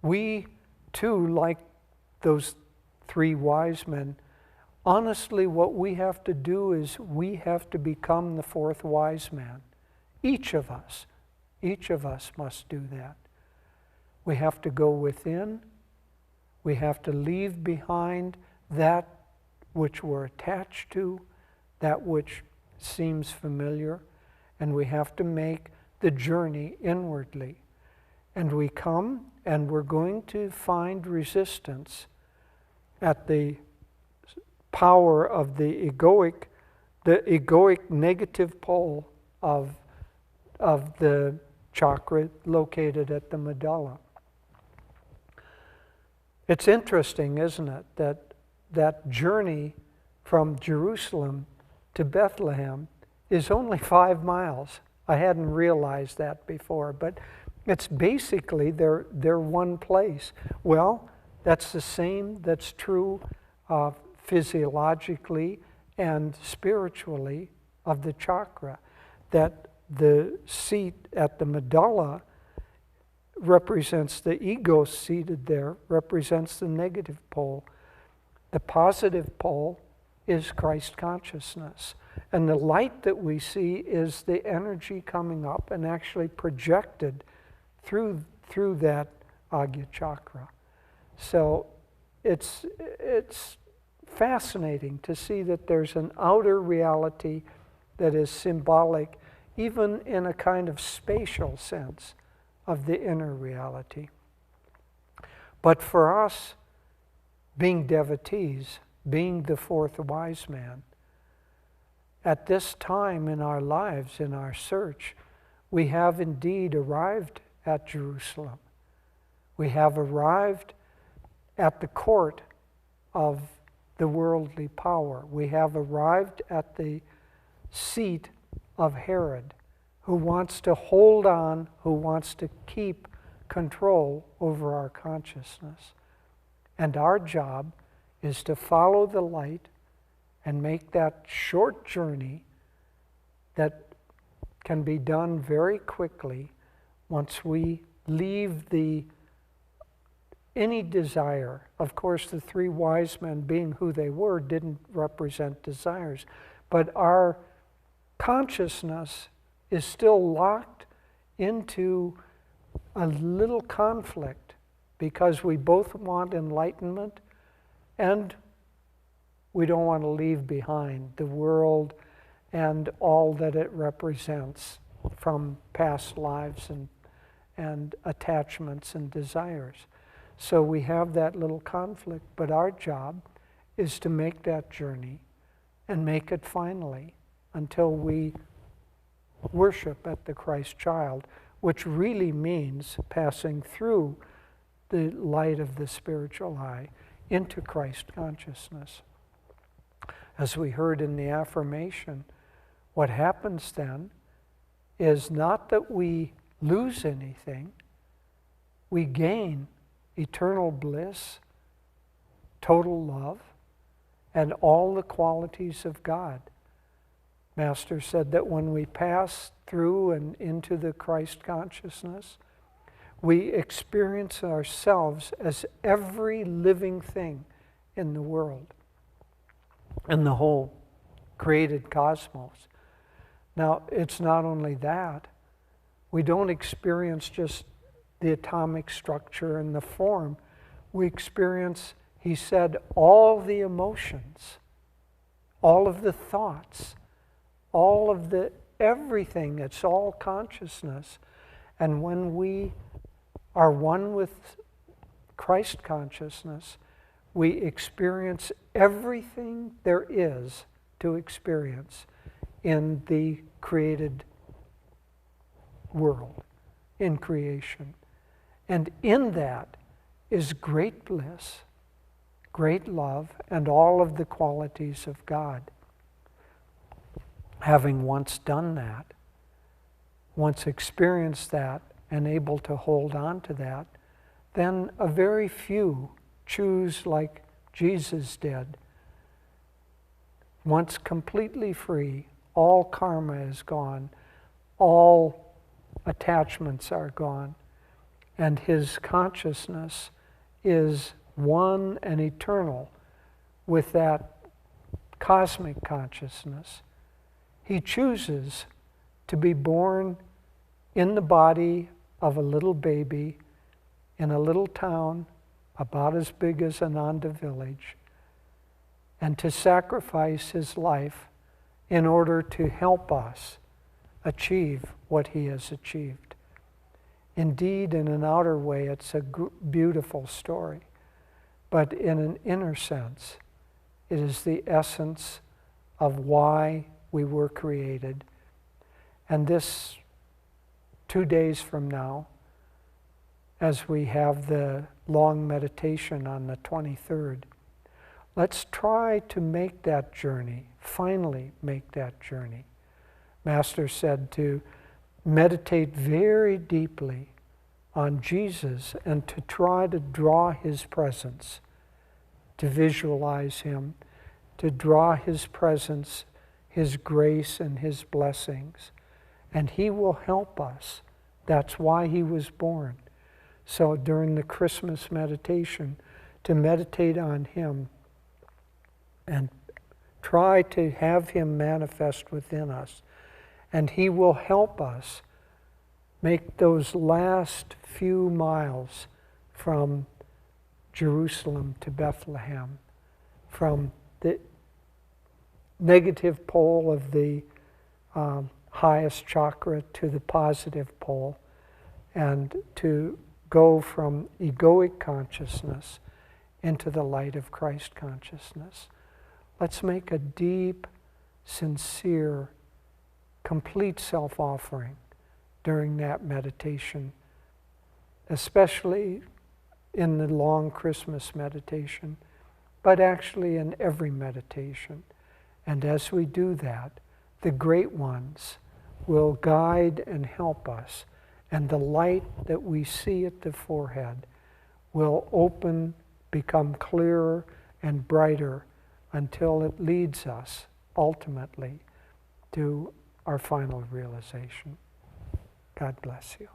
We, too, like those three wise men, honestly, what we have to do is we have to become the fourth wise man. Each of us must do that. We have to go within. We have to leave behind that which we're attached to, that which seems familiar, and we have to make the journey inwardly. And we come and we're going to find resistance at the power of the egoic negative pole of the chakra located at the medulla. It's interesting, isn't it, that journey from Jerusalem to Bethlehem is only 5 miles. I hadn't realized that before, but it's basically they're one place. Well, that's the same that's true physiologically and spiritually of the chakra, that the seat at the medulla represents the ego seated there, represents the negative pole. The positive pole is Christ consciousness. And the light that we see is the energy coming up and actually projected through that Agya chakra. So it's fascinating to see that there's an outer reality that is symbolic, even in a kind of spatial sense, of the inner reality. But for us, being devotees, being the fourth wise man, at this time in our lives, in our search, we have indeed arrived at Jerusalem. We have arrived at the court of the worldly power. We have arrived at the seat of Herod, who wants to hold on, who wants to keep control over our consciousness. And our job is to follow the light and make that short journey that can be done very quickly once we leave any desire. Of course, the three wise men, being who they were, didn't represent desires. But our consciousness is still locked into a little conflict because we both want enlightenment and we don't want to leave behind the world and all that it represents from past lives and attachments and desires. So we have that little conflict, but our job is to make that journey and make it finally until we worship at the Christ child, which really means passing through the light of the spiritual eye into Christ consciousness. As we heard in the affirmation, what happens then is not that we lose anything, we gain eternal bliss, total love, and all the qualities of God. Master said that when we pass through and into the Christ consciousness, we experience ourselves as every living thing in the world, in the whole created cosmos. Now, it's not only that. We don't experience just the atomic structure and the form. We experience, he said, all the emotions, all of the thoughts, all of the everything. It's all consciousness. And when we are one with Christ consciousness, we experience everything there is to experience in the created world, in creation. And in that is great bliss, great love, and all of the qualities of God. Having once done that, once experienced that, and able to hold on to that, then a very few choose like Jesus did. Once completely free, all karma is gone, all attachments are gone, and his consciousness is one and eternal with that cosmic consciousness. He chooses to be born in the body of a little baby in a little town about as big as Ananda Village, and to sacrifice his life in order to help us achieve what he has achieved. Indeed, in an outer way, it's a beautiful story, but in an inner sense, it is the essence of why we were created. And this 2 days from now, as we have the long meditation on the 23rd, let's try to make that journey, finally make that journey. Master said to meditate very deeply on Jesus and to try to draw his presence, to visualize him, to draw his presence, his grace and his blessings. And he will help us. That's why he was born. So during the Christmas meditation, to meditate on him and try to have him manifest within us. And he will help us make those last few miles from Jerusalem to Bethlehem, from the negative pole of the highest chakra to the positive pole, and to go from egoic consciousness into the light of Christ consciousness. Let's make a deep, sincere, complete self-offering during that meditation, especially in the long Christmas meditation, but actually in every meditation. And as we do that, the great ones will guide and help us, and the light that we see at the forehead will open, become clearer and brighter until it leads us ultimately to our final realization. God bless you.